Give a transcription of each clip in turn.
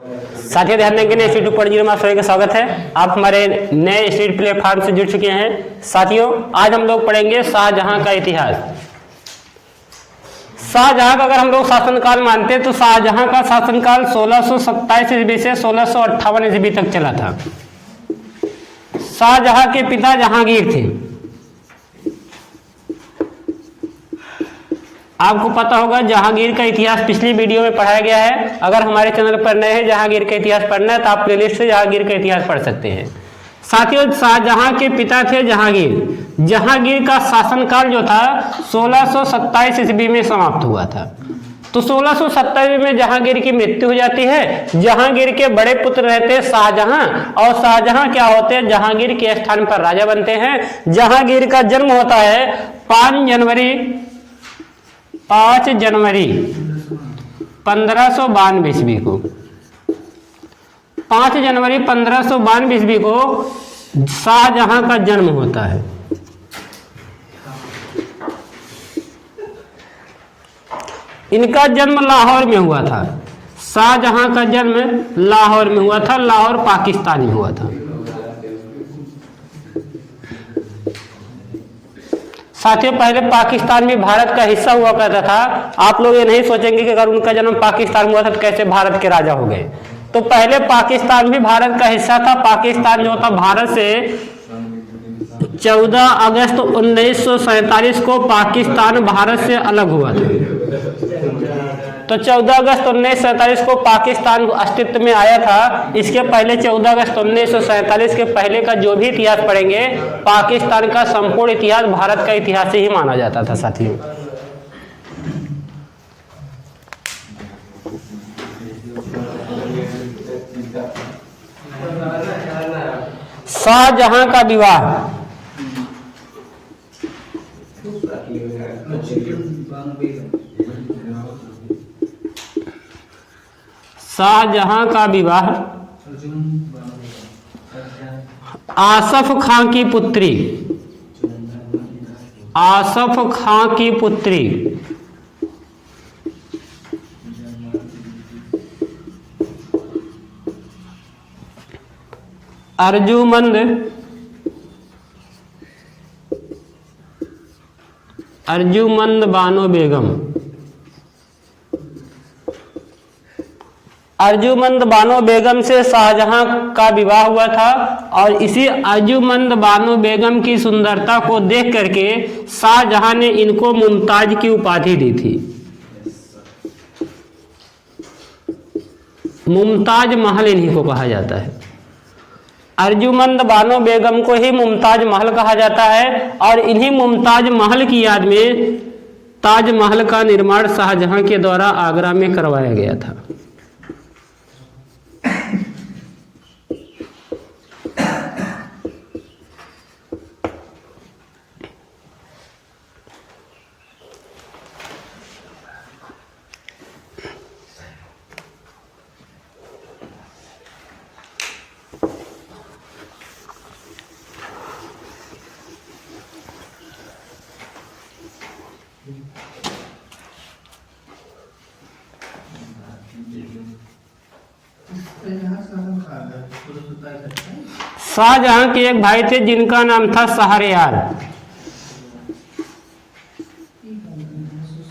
साथियों ध्यान देंगे नए इंस्टीट्यूट 2.0 में का स्वागत है। आप हमारे नए इंस्टीट्यूट प्लेटफॉर्म से जुड़ चुके हैं। साथियों आज हम लोग पढ़ेंगे शाहजहां का इतिहास। शाहजहां का अगर हम लोग शासनकाल मानते हैं तो शाहजहां का शासनकाल 1627 ईस्वी से 1658 ईस्वी तक चला था। शाहजहां के पिता जहांगीर थे। आपको पता होगा जहांगीर का इतिहास पिछली वीडियो में पढ़ाया गया है। अगर हमारे चैनल पर नए हैं जहांगीर का इतिहास पढ़ना है तो आप प्लेलिस्ट से जहांगीर का इतिहास पढ़ सकते हैं। साथियों शाहजहां के पिता थे जहांगीर। जहांगीर का शासनकाल जो था 1627 ईस्वी में समाप्त हुआ था। तो 1627 में जहांगीर की मृत्यु हो जाती है। जहांगीर के बड़े पुत्र रहते शाहजहां और शाहजहां क्या होते हैं जहांगीर के स्थान पर राजा बनते हैं। जहांगीर का जन्म होता है 5 जनवरी 1592 ईस्वी को। 5 जनवरी 1592 ईस्वी को शाहजहां का जन्म होता है। इनका जन्म लाहौर में हुआ था। शाहजहां का जन्म लाहौर में हुआ था। लाहौर पाकिस्तान में हुआ था। साथियों पहले पाकिस्तान भी भारत का हिस्सा हुआ करता था। आप लोग ये नहीं सोचेंगे कि अगर उनका जन्म पाकिस्तान में हुआ था तो कैसे भारत के राजा हो गए। तो पहले पाकिस्तान भी भारत का हिस्सा था। पाकिस्तान जो था भारत से 14 अगस्त 1947 को पाकिस्तान भारत से अलग हुआ था। तो 14 अगस्त 1947 को पाकिस्तान अस्तित्व में आया था। इसके पहले 14 अगस्त 1947 के पहले का जो भी इतिहास पढ़ेंगे पाकिस्तान का संपूर्ण इतिहास भारत का इतिहास ही माना जाता था। साथियों शाहजहां का विवाह। शाहजहां का विवाह आसफ खां की पुत्री अर्जुमंद बानो बेगम। अर्जुमंद बानो बेगम से शाहजहां का विवाह हुआ था और इसी अर्जुमंद बानो बेगम की सुंदरता को देख करके शाहजहां ने इनको मुमताज की उपाधि दी थी। मुमताज महल इन्हीं को कहा जाता है। अर्जुमंद बानो बेगम को ही मुमताज महल कहा जाता है और इन्हीं मुमताज महल की याद में ताजमहल का निर्माण शाहजहां के द्वारा आगरा में करवाया गया था। शाहजहां के एक भाई थे जिनका नाम था शहरयार।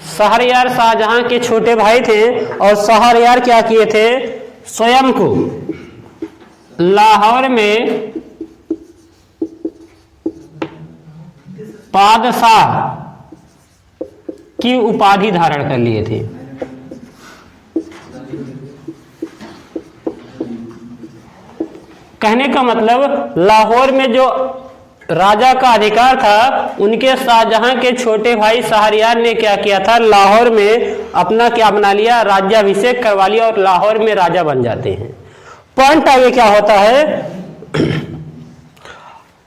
शहरयार शाहजहां के छोटे भाई थे और शहरयार क्या किए थे स्वयं को लाहौर में बादशाह की उपाधि धारण कर लिए थे। कहने का मतलब लाहौर में जो राजा का अधिकार था उनके शाहजहां के छोटे भाई शहरयार ने क्या किया था लाहौर में अपना क्या बना लिया राज्याभिषेक करवा लिया और लाहौर में राजा बन जाते हैं। पॉइंट आगे क्या होता है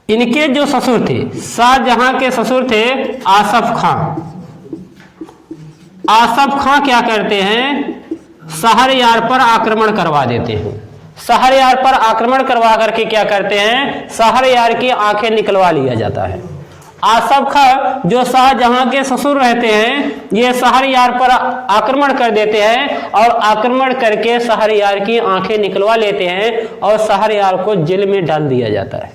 इनके जो ससुर थे शाहजहां के ससुर थे आसफ खां। आसफ खां क्या करते हैं शहरयार पर आक्रमण करवा देते हैं। शहरयार पर आक्रमण करवा करके क्या करते हैं शहरयार की आंखें निकलवा लिया जाता है। आसफ खां जो शाहजहां के ससुर रहते हैं, ये शहरयार पर आक्रमण कर देते हैं और आक्रमण करके शहरयार की आंखें निकलवा लेते हैं और शहरयार को जेल में डाल दिया जाता है।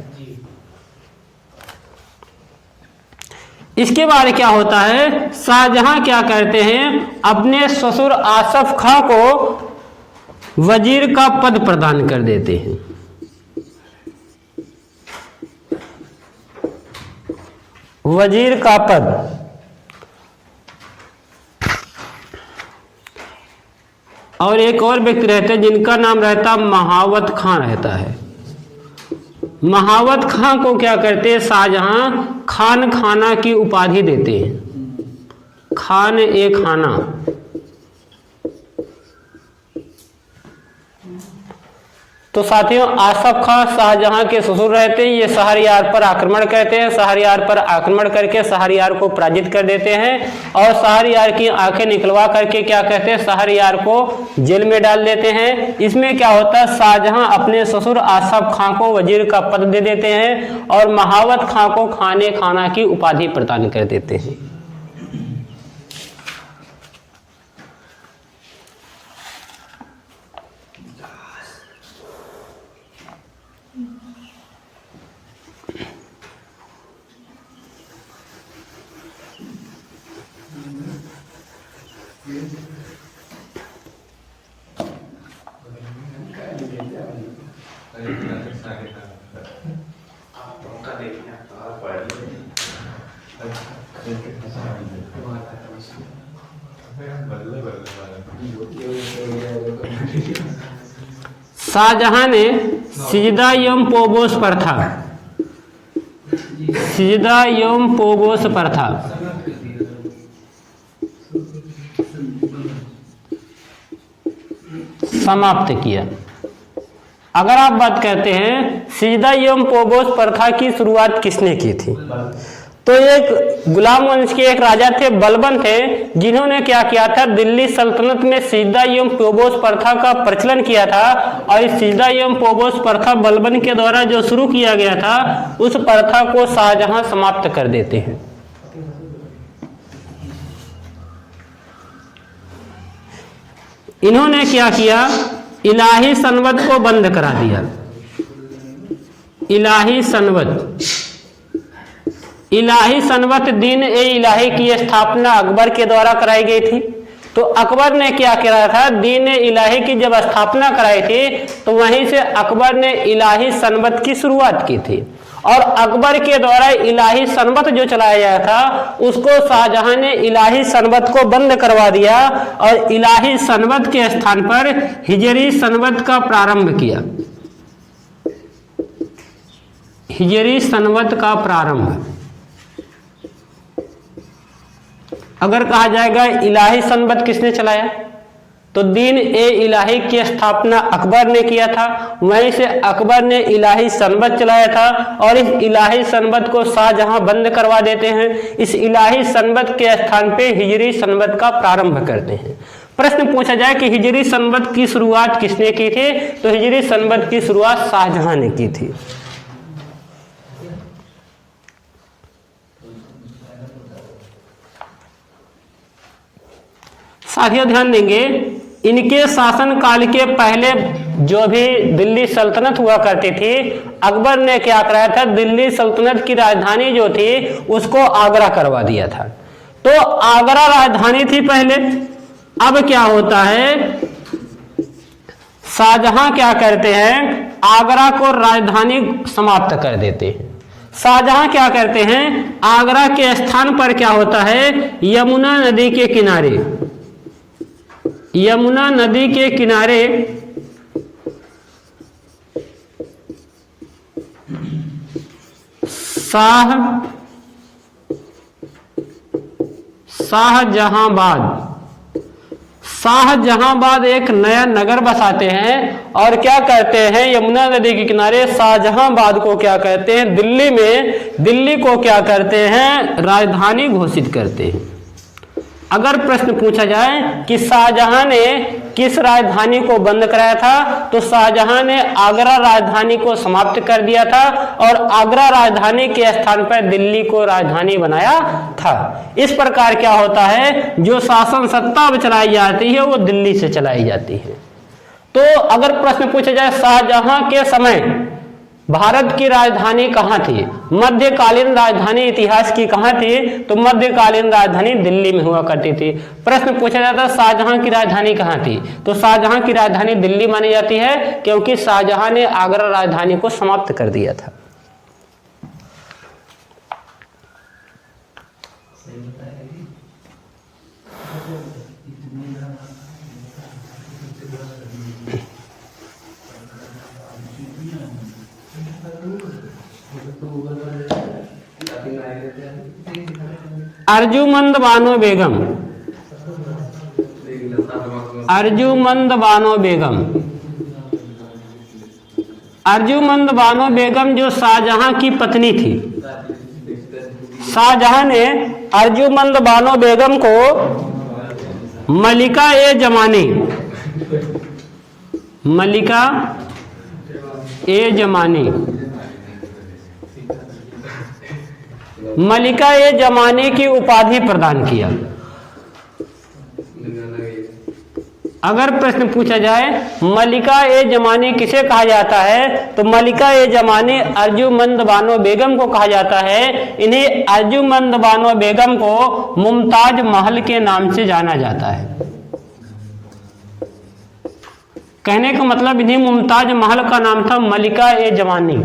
इसके बाद क्या होता है, शाहजहां क्या करते हैं, अपने ससुर आसफ खां को वजीर का पद प्रदान कर देते हैं। वजीर का पद। और एक और व्यक्ति रहते हैं जिनका नाम रहता महावत खां रहता है। महावत खां को क्या करते हैं, शाहजहां खान खाना की उपाधि देते हैं। खान ए खाना। तो साथियों, आसफ खां शाहजहां के ससुर रहते हैं, ये शहरयार पर आक्रमण करते हैं, शहरयार पर आक्रमण करके शहरयार को पराजित कर देते हैं और शहरयार की आंखें निकलवा करके क्या कहते हैं, शहरयार को जेल में डाल देते हैं। इसमें क्या होता है, शाहजहां अपने ससुर आसफ खां को वजीर का पद दे देते हैं और महावत खां को खाने खाना की उपाधि प्रदान कर देते हैं। शाहजहां ने सिजदा यम पोगोस प्रथा, सिजदा यम पोगोस प्रथा समाप्त किया। अगर आप बात करते हैं सिजदा यम पोगोस प्रथा की शुरुआत किसने की थी, तो एक गुलाम वंश के एक राजा थे, बलबन थे, जिन्होंने क्या किया था, दिल्ली सल्तनत में सिजदा यम पोगोस प्रथा का प्रचलन किया था। और इस सिजदा यम पोगोस प्रथा बलबन के द्वारा जो शुरू किया गया था, उस प्रथा को शाहजहां समाप्त कर देते हैं। इन्होंने क्या किया, इलाही सनवत को बंद करा दिया। इलाही सनवत, इलाही सनवत दीन ए इलाही की स्थापना अकबर के द्वारा कराई गई थी। तो अकबर ने क्या किया था, दीन ए इलाही की जब स्थापना कराई थी तो वहीं से अकबर ने इलाही सनवत की शुरुआत की थी और अकबर के द्वारा इलाही सनवत जो चलाया गया था उसको शाहजहां ने इलाही सनवत को बंद करवा दिया और इलाही सनवत के स्थान पर हिजरी सनवत का प्रारंभ किया। हिजरी सनवत का प्रारंभ। अगर कहा जाएगा इलाही सनवत किसने चलाया, तो दीन ए इलाही की स्थापना अकबर ने किया था, वहीं से अकबर ने इलाही सनवत चलाया था और इस इलाही सनवत को शाहजहां बंद करवा देते हैं। इस इलाही सनवत के स्थान पे हिजरी सनवत का प्रारंभ करते हैं। प्रश्न पूछा जाए कि हिजरी सनवत की शुरुआत किसने की थी, तो हिजरी सनवत की शुरुआत शाहजहां ने की थी। साथियों ध्यान देंगे, इनके शासनकाल के पहले जो भी दिल्ली सल्तनत हुआ करती थी, अकबर ने क्या कराया था, दिल्ली सल्तनत की राजधानी जो थी उसको आगरा करवा दिया था। तो आगरा राजधानी थी पहले। अब क्या होता है, शाहजहां क्या करते हैं, आगरा को राजधानी समाप्त कर देते हैं। शाहजहां क्या करते हैं, आगरा के स्थान पर क्या होता है, यमुना नदी के किनारे, यमुना नदी के किनारे शाहजहांबाद एक नया नगर बसाते हैं और क्या करते हैं, यमुना नदी के किनारे शाहजहांबाद को क्या कहते हैं, दिल्ली में, दिल्ली को क्या करते हैं, राजधानी घोषित करते हैं। अगर प्रश्न पूछा जाए कि शाहजहां ने किस राजधानी को बंद कराया था, तो शाहजहां ने आगरा राजधानी को समाप्त कर दिया था और आगरा राजधानी के स्थान पर दिल्ली को राजधानी बनाया था। इस प्रकार क्या होता है, जो शासन सत्ता अब चलाई जाती है वो दिल्ली से चलाई जाती है। तो अगर प्रश्न पूछा जाए शाहजहां के समय भारत की राजधानी कहाँ थी, मध्यकालीन राजधानी इतिहास की कहाँ थी, तो मध्यकालीन राजधानी दिल्ली में हुआ करती थी। प्रश्न पूछा जाता है शाहजहां की राजधानी कहाँ थी, तो शाहजहां की राजधानी दिल्ली मानी जाती है, क्योंकि शाहजहां ने आगरा राजधानी को समाप्त कर दिया था। अर्जुमंद बानो बेगम, अर्जुमंद बानो बेगम, अर्जुमंद बानो बेगम जो शाहजहां की पत्नी थी, शाहजहां ने अर्जुमंद बानो बेगम को मलिका ए जमानी, मलिका ए जमानी, मलिका ए जमानी की उपाधि प्रदान किया। अगर प्रश्न पूछा जाए मलिका ए जमानी किसे कहा जाता है, तो मलिका ए जमानी अर्जुमंद बानो बेगम को कहा जाता है। इन्हें अर्जुमंद बानो बेगम को मुमताज महल के नाम से जाना जाता है। कहने का मतलब इन्हें मुमताज महल का नाम था मलिका ए जमानी।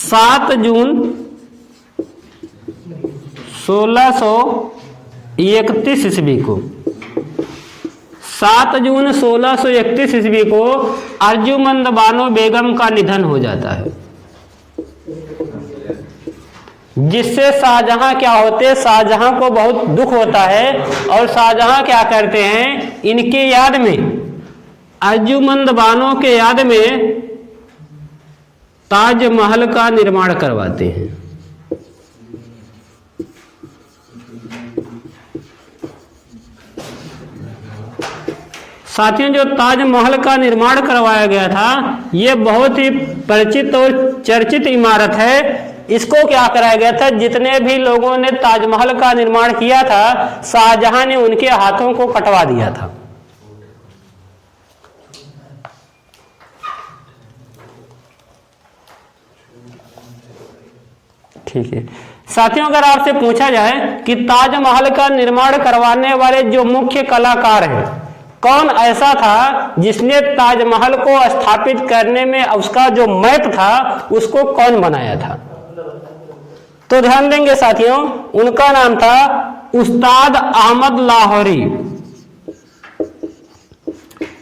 सात जून 1631 ईस्वी को, 7 जून 1631 ईस्वी को अर्जुमंद बानो बेगम का निधन हो जाता है, जिससे शाहजहां क्या होते, शाहजहां को बहुत दुख होता है और शाहजहां क्या करते हैं, इनके याद में, अर्जुमंद बानो के याद में ताजमहल का निर्माण करवाते हैं। साथियों, जो ताजमहल का निर्माण करवाया गया था यह बहुत ही परिचित और चर्चित इमारत है। इसको क्या कराया गया था, जितने भी लोगों ने ताजमहल का निर्माण किया था शाहजहां ने उनके हाथों को कटवा दिया था। ठीक है साथियों, अगर आपसे पूछा जाए कि ताजमहल का निर्माण करवाने वाले जो मुख्य कलाकार हैं, कौन ऐसा था जिसने ताजमहल को स्थापित करने में उसका जो मैप था उसको कौन बनाया था, तो ध्यान देंगे साथियों, उनका नाम था उस्ताद अहमद लाहौरी।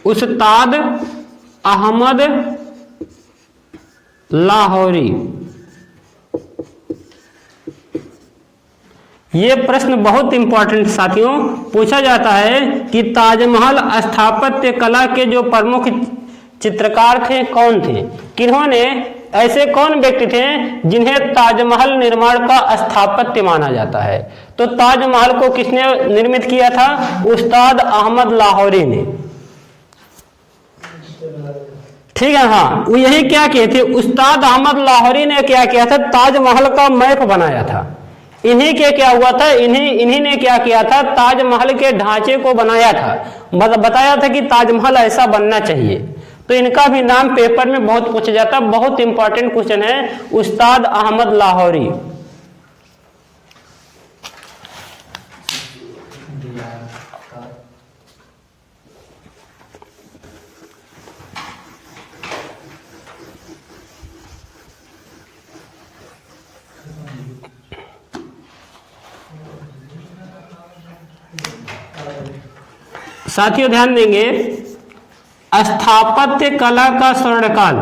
उस्ताद अहमद लाहौरी। ये प्रश्न बहुत इंपॉर्टेंट साथियों, पूछा जाता है कि ताजमहल स्थापत्य कला के जो प्रमुख चित्रकार थे कौन थे, किन्होंने, ऐसे कौन व्यक्ति थे जिन्हें ताजमहल निर्माण का स्थापत्य माना जाता है। तो ताजमहल को किसने निर्मित किया था, उस्ताद अहमद लाहौरी ने। ठीक है, हाँ, वो यही क्या किए थे, उस्ताद अहमद लाहौरी ने क्या किया था, ताजमहल का मैप बनाया था। इन्हीं के क्या हुआ था, इन्हीं ने क्या किया था, ताजमहल के ढांचे को बनाया था, बताया था कि ताजमहल ऐसा बनना चाहिए। तो इनका भी नाम पेपर में बहुत पूछा जाता है, बहुत इंपॉर्टेंट क्वेश्चन है, उस्ताद अहमद लाहौरी। साथियों ध्यान देंगे, स्थापत्य कला का स्वर्णकाल,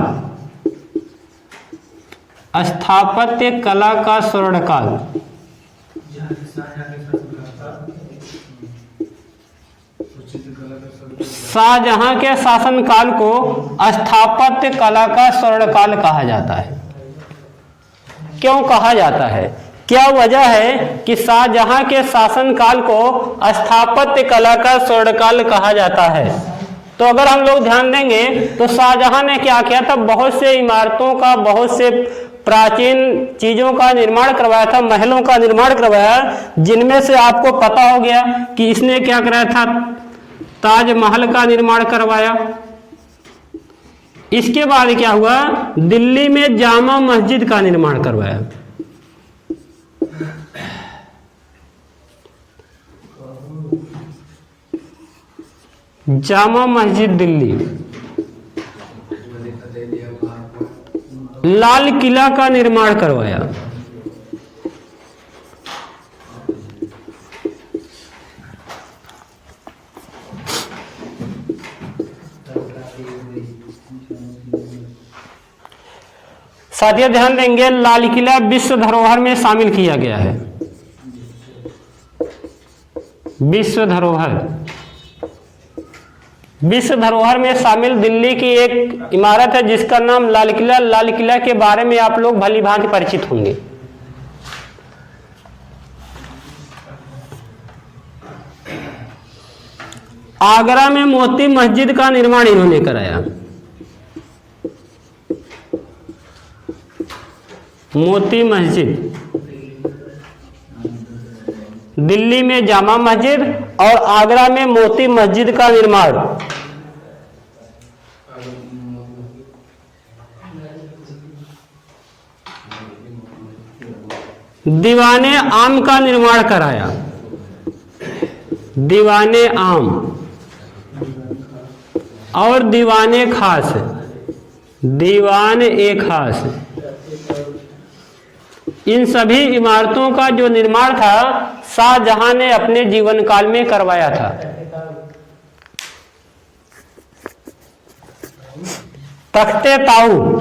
स्थापत्य कला का स्वर्णकाल, शाहजहां के शासनकाल को स्थापत्य कला का स्वर्णकाल कहा जाता है। क्यों कहा जाता है? क्या वजह है कि शाहजहां के शासनकाल को स्थापत्य कला का स्वर्णकाल कहा जाता है? तो अगर हम लोग ध्यान देंगे तो शाहजहां ने क्या किया था, बहुत से इमारतों का, बहुत से प्राचीन चीजों का निर्माण करवाया था, महलों का निर्माण करवाया, जिनमें से आपको पता हो गया कि इसने क्या कराया था, ताजमहल का निर्माण करवाया। इसके बाद क्या हुआ, दिल्ली में जामा मस्जिद का निर्माण करवाया। जामा मस्जिद दिल्ली, लाल किला का निर्माण करवाया। साथियों ध्यान देंगे, लाल किला विश्व धरोहर में शामिल किया गया है। विश्व धरोहर में शामिल दिल्ली की एक इमारत है जिसका नाम लाल किला। लाल किला के बारे में आप लोग भली भांति परिचित होंगे। आगरा में मोती मस्जिद का निर्माण इन्होंने कराया। मोती मस्जिद, दिल्ली में जामा मस्जिद और आगरा में मोती मस्जिद का निर्माण। दीवाने आम का निर्माण कराया। दीवाने आम और दीवाने खास, दीवान ए खास, इन सभी इमारतों का जो निर्माण था शाहजहां ने अपने जीवन काल में करवाया था। तख्ते ताऊ,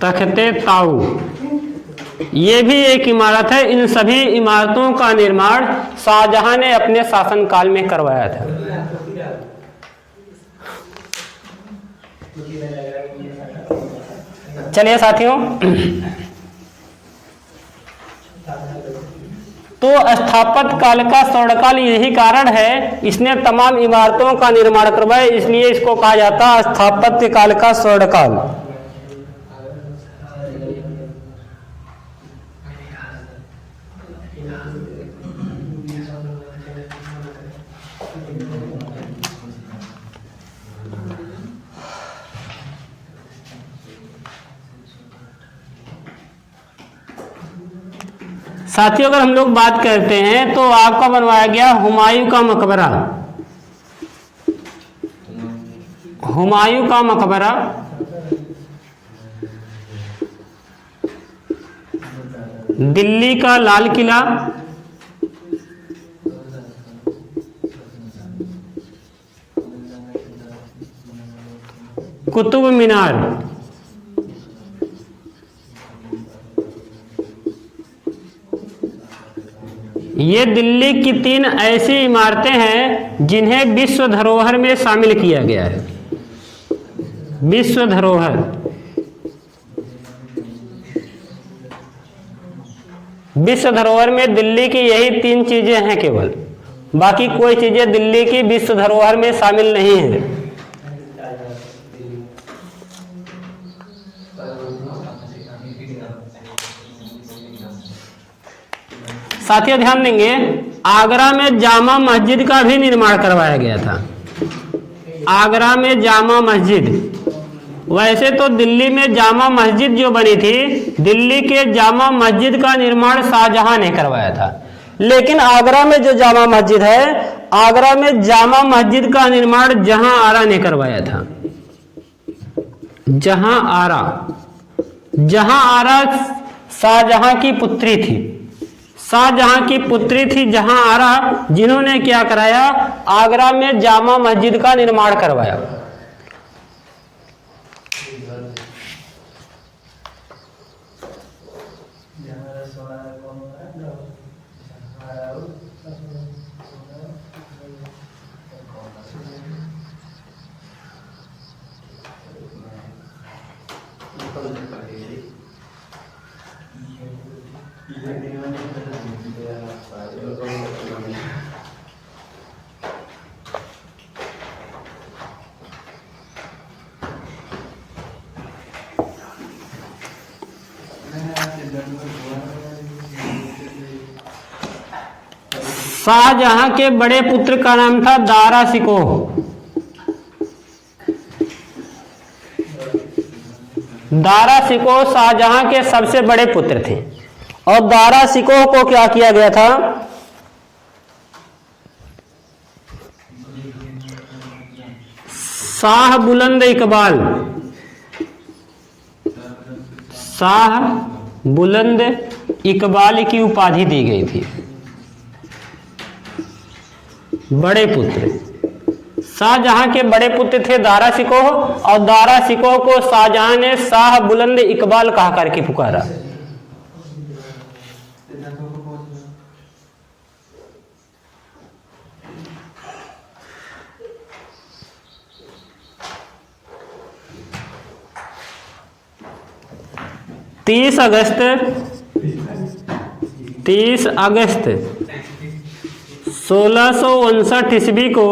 तख्ते ताऊ ये भी एक इमारत है। इन सभी इमारतों का निर्माण शाहजहां ने अपने शासनकाल में करवाया था। चलिए साथियों, तो स्थापत्य काल का स्वर्णकाल यही कारण है, इसने तमाम इमारतों का निर्माण करवाया, इसलिए इसको कहा जाता है स्थापत्य काल का स्वर्णकाल। साथियों अगर हम लोग बात करते हैं तो आपका बनवाया गया हुमायूं का मकबरा। हुमायूं का मकबरा दिल्ली का लाल किला, कुतुब मीनार, ये दिल्ली की 3 ऐसी इमारतें हैं जिन्हें विश्व धरोहर में शामिल किया गया है। विश्व धरोहर, विश्व धरोहर में दिल्ली की यही 3 चीजें हैं केवल, बाकी कोई चीजें दिल्ली की विश्व धरोहर में शामिल नहीं है। साथियों ध्यान देंगे, आगरा में जामा मस्जिद का भी निर्माण करवाया गया था। आगरा में जामा मस्जिद, वैसे तो दिल्ली में जामा मस्जिद जो बनी थी, दिल्ली के जामा मस्जिद का निर्माण शाहजहां ने करवाया था, लेकिन आगरा में जो जामा मस्जिद है, आगरा में जामा मस्जिद का निर्माण जहां आरा ने करवाया था। जहां आरा शाहजहां की पुत्री थी, शाहजहां की पुत्री थी जहां आरा, जिन्होंने क्या कराया, आगरा में जामा मस्जिद का निर्माण करवाया। शाहजहां के बड़े पुत्र का नाम था दारा शिकोह। दारा शिकोह शाहजहां के सबसे बड़े पुत्र थे और दारा शिकोह को क्या किया गया था, शाह बुलंद इकबाल, शाह बुलंद इकबाल की उपाधि दी गई थी। बड़े पुत्र शाहजहां के बड़े पुत्र थे दारा शिकोह और दारा शिकोह को शाहजहां ने शाह बुलंद इकबाल कहा करके पुकारा। तीस अगस्त 1659 ईस्वी को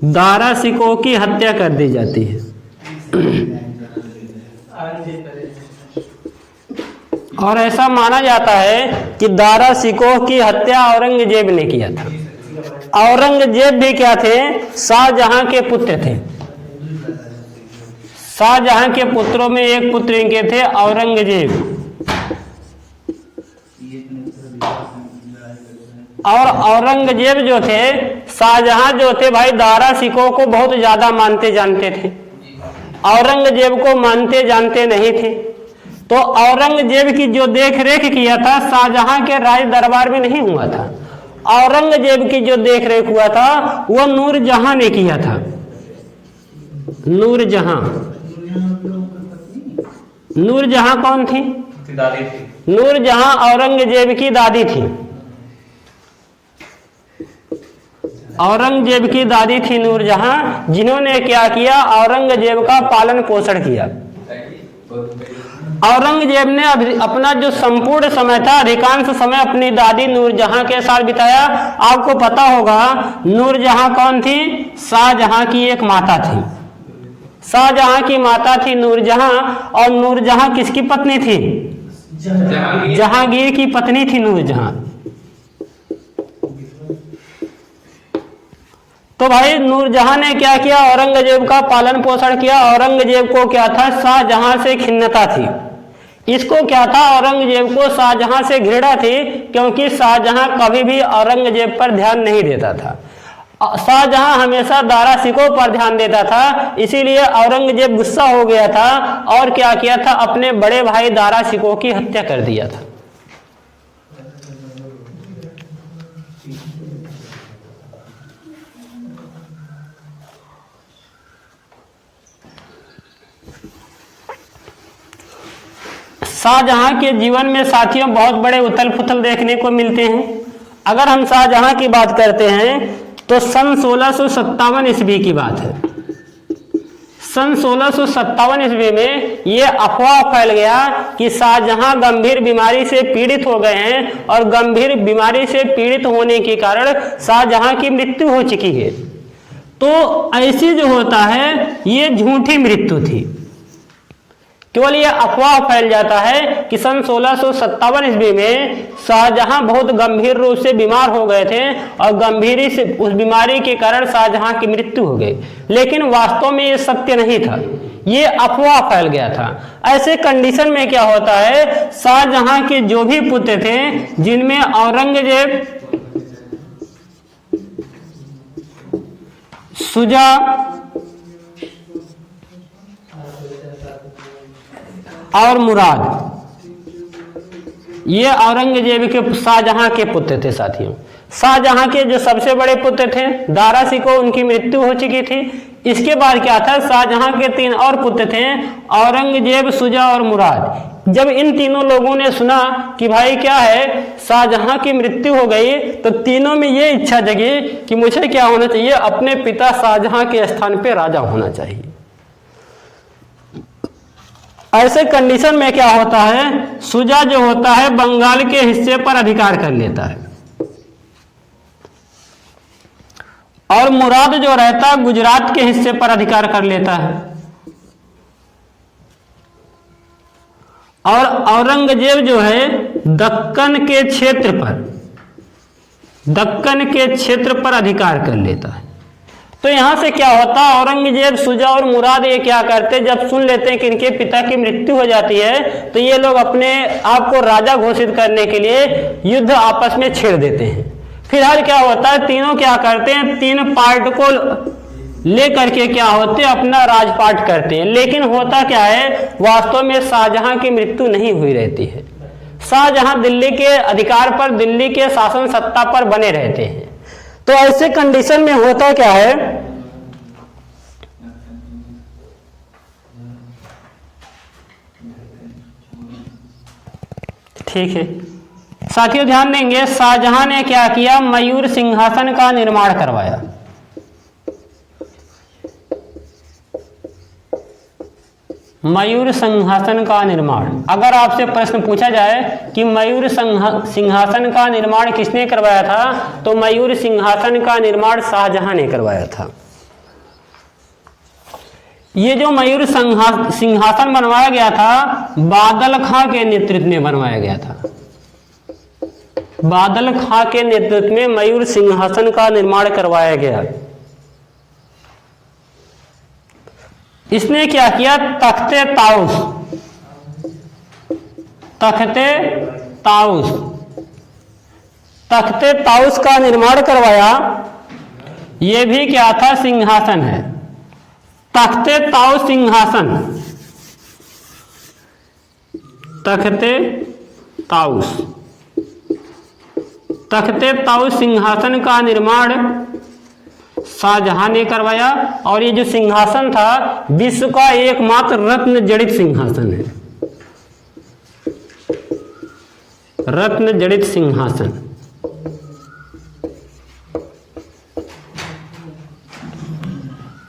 दारा शिकोह की हत्या कर दी जाती है। और ऐसा माना जाता है कि दारा शिकोह की हत्या औरंगजेब ने किया था। औरंगजेब भी क्या थे, शाहजहां के पुत्र थे। शाहजहां के पुत्रों में एक पुत्र इनके थे औरंगजेब। और औरंगजेब जो थे, शाहजहां जो थे भाई दारा शिकोह को बहुत ज्यादा मानते जानते थे, औरंगजेब को मानते जानते नहीं थे। तो औरंगजेब की जो देख रेख किया था शाहजहां के राज दरबार में नहीं हुआ था। औरंगजेब की जो देख रेख हुआ था वो नूरजहां ने किया था। नूरजहां कौन थी? नूरजहां औरंगजेब की दादी थी। औरंगजेब की दादी थी नूरजहां, जिन्होंने क्या किया, औरंगजेब का पालन पोषण किया। औरंगजेब ने अपना जो संपूर्ण समय था, अधिकांश समय अपनी दादी नूरजहां के साथ बिताया। आपको पता होगा नूरजहां कौन थी? शाहजहां की एक माता थी। शाहजहां की माता थी नूरजहां। और नूरजहां किसकी पत्नी थी? जहांगीर की पत्नी थी नूरजहां। तो भाई नूरजहां ने क्या किया, औरंगजेब का पालन पोषण किया। औरंगजेब को क्या था, शाहजहां से खिन्नता थी। इसको क्या था, औरंगजेब को शाहजहां से घृणा थी, क्योंकि शाहजहां कभी भी औरंगजेब पर ध्यान नहीं देता था। शाहजहां हमेशा दारा शिकोह पर ध्यान देता था। इसीलिए औरंगजेब गुस्सा हो गया था और क्या किया था, अपने बड़े भाई दारा शिकोह की हत्या कर दिया था। शाहजहां के जीवन में साथियों बहुत बड़े उथल पुथल देखने को मिलते हैं। अगर हम शाहजहां की बात करते हैं तो सन 1657 ईस्वी की बात है। सन 1657 ईस्वी में ये अफवाह फैल गया कि शाहजहां गंभीर बीमारी से पीड़ित हो गए हैं और गंभीर बीमारी से पीड़ित होने के कारण शाहजहां की मृत्यु हो चुकी है। तो ऐसी जो होता है ये झूठी मृत्यु थी। केवल ये अफवाह फैल जाता है कि सन 1657 ईस्वी में शाहजहां बहुत गंभीर रूप से बीमार हो गए थे और गंभीरी से उस बीमारी के कारण शाहजहां की मृत्यु हो गई। लेकिन वास्तव में ये सत्य नहीं था, ये अफवाह फैल गया था। ऐसे कंडीशन में क्या होता है, शाहजहां के जो भी पुत्र थे, जिनमें औरंगजेब, शुजा और मुराद, ये औरंगजेब के शाहजहां के पुत्र थे। साथियों शाहजहां के जो सबसे बड़े पुत्र थे दारा शिकोह, उनकी मृत्यु हो चुकी थी। इसके बाद क्या था, शाहजहां के 3 और पुत्र थे, औरंगजेब, शुजा और मुराद। जब इन तीनों लोगों ने सुना कि भाई क्या है, शाहजहां की मृत्यु हो गई, तो तीनों में ये इच्छा जगी कि मुझे क्या होना चाहिए, अपने पिता शाहजहां के स्थान पे राजा होना चाहिए। ऐसे कंडीशन में क्या होता है, शुजा जो होता है बंगाल के हिस्से पर अधिकार कर लेता है और मुराद जो रहता है गुजरात के हिस्से पर अधिकार कर लेता है और औरंगजेब जो है दक्कन के क्षेत्र पर अधिकार कर लेता है। तो यहां से क्या होता है, औरंगजेब, शुजा और मुराद ये क्या करते, जब सुन लेते हैं कि इनके पिता की मृत्यु हो जाती है तो ये लोग अपने आप को राजा घोषित करने के लिए युद्ध आपस में छेड़ देते हैं। फिलहाल क्या होता है, तीनों क्या करते हैं, तीन पार्ट को लेकर के क्या होते हैं, अपना राजपाट करते हैं। लेकिन होता क्या है, वास्तव में शाहजहां की मृत्यु नहीं हुई रहती है। शाहजहां दिल्ली के अधिकार पर, दिल्ली के शासन सत्ता पर बने रहते हैं। तो ऐसे कंडीशन में होता क्या है, ठीक है साथियों ध्यान देंगे, शाहजहां ने क्या किया, मयूर सिंहासन का निर्माण करवाया। मयूर सिंहासन का निर्माण, अगर आपसे प्रश्न पूछा जाए कि मयूर सिंहासन का निर्माण किसने करवाया था, तो मयूर सिंहासन का निर्माण शाहजहां ने करवाया था। ये जो मयूर सिंहासन बनवाया गया था बादल खां के नेतृत्व में बनवाया गया था। बादल खां के नेतृत्व में मयूर सिंहासन का निर्माण करवाया गया। इसने क्या किया, तख्ते ताउस का निर्माण करवाया। यह भी क्या था, सिंहासन है, तख्ते ताउस सिंहासन, तख्ते ताउस सिंहासन का निर्माण शाहजहां ने करवाया। और ये जो सिंहासन था विश्व का एकमात्र रत्न जड़ित सिंहासन है, रत्न जड़ित सिंहासन।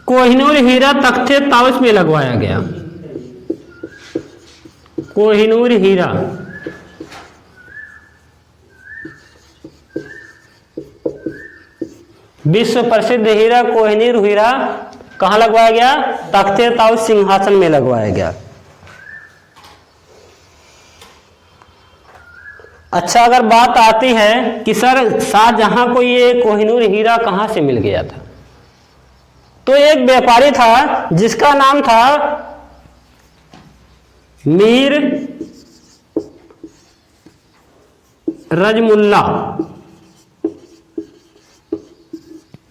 कोहिनूर हीरा तख्ते ताउस में लगवाया गया। कोहिनूर हीरा विश्व प्रसिद्ध हीरा कोहिनूर हीरा कहां लगवाया गया, तख्ते ताउस सिंहासन में लगवाया गया। अच्छा, अगर बात आती है कि सर शाहजहां को ये कोहिनूर हीरा कहां से मिल गया था, तो एक व्यापारी था जिसका नाम था मीर रजमुल्ला।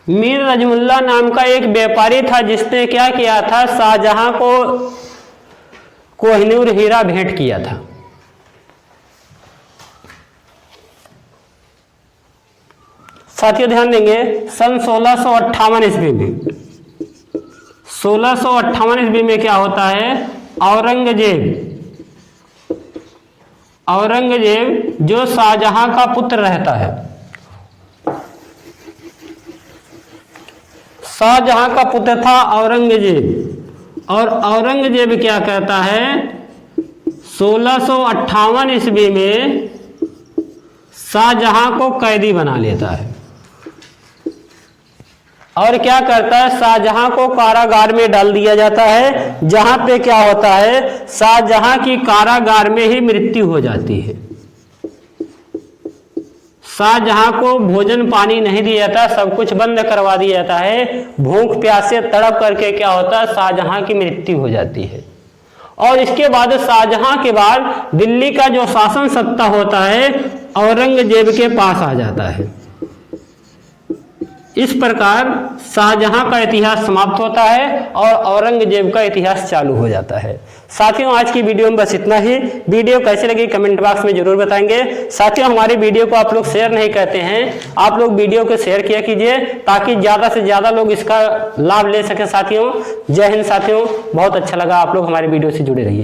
मीर रजमुल्ला नाम का एक व्यापारी था जिसने क्या किया था, शाहजहां को कोहिनूर हीरा भेंट किया था। साथियों ध्यान देंगे, सन 1658 ईस्वी में, 1658 ईस्वी में क्या होता है, औरंगजेब जो शाहजहां का पुत्र रहता है, शाहजहां का पुत्र था औरंगजेब, और औरंगजेब क्या कहता है, 1658 ईस्वी में शाहजहां को कैदी बना लेता है और क्या करता है, शाहजहां को कारागार में डाल दिया जाता है, जहां पे क्या होता है, शाहजहां की कारागार में ही मृत्यु हो जाती है। शाहजहां को भोजन पानी नहीं दिया जाता, सब कुछ बंद करवा दिया जाता है। भूख प्यास से तड़प करके क्या होता है, शाहजहां की मृत्यु हो जाती है। और इसके बाद शाहजहां के बाद दिल्ली का जो शासन सत्ता होता है औरंगजेब के पास आ जाता है। इस प्रकार शाहजहां का इतिहास समाप्त होता है और औरंगजेब का इतिहास चालू हो जाता है। साथियों आज की वीडियो में बस इतना ही। वीडियो कैसे लगी कमेंट बॉक्स में जरूर बताएंगे। साथियों हमारी वीडियो को आप लोग शेयर नहीं करते हैं, आप लोग वीडियो को शेयर किया कीजिए ताकि ज़्यादा से ज़्यादा लोग इसका लाभ ले सकें। साथियों जय हिंद। साथियों बहुत अच्छा लगा, आप लोग हमारी वीडियो से जुड़े रहिए।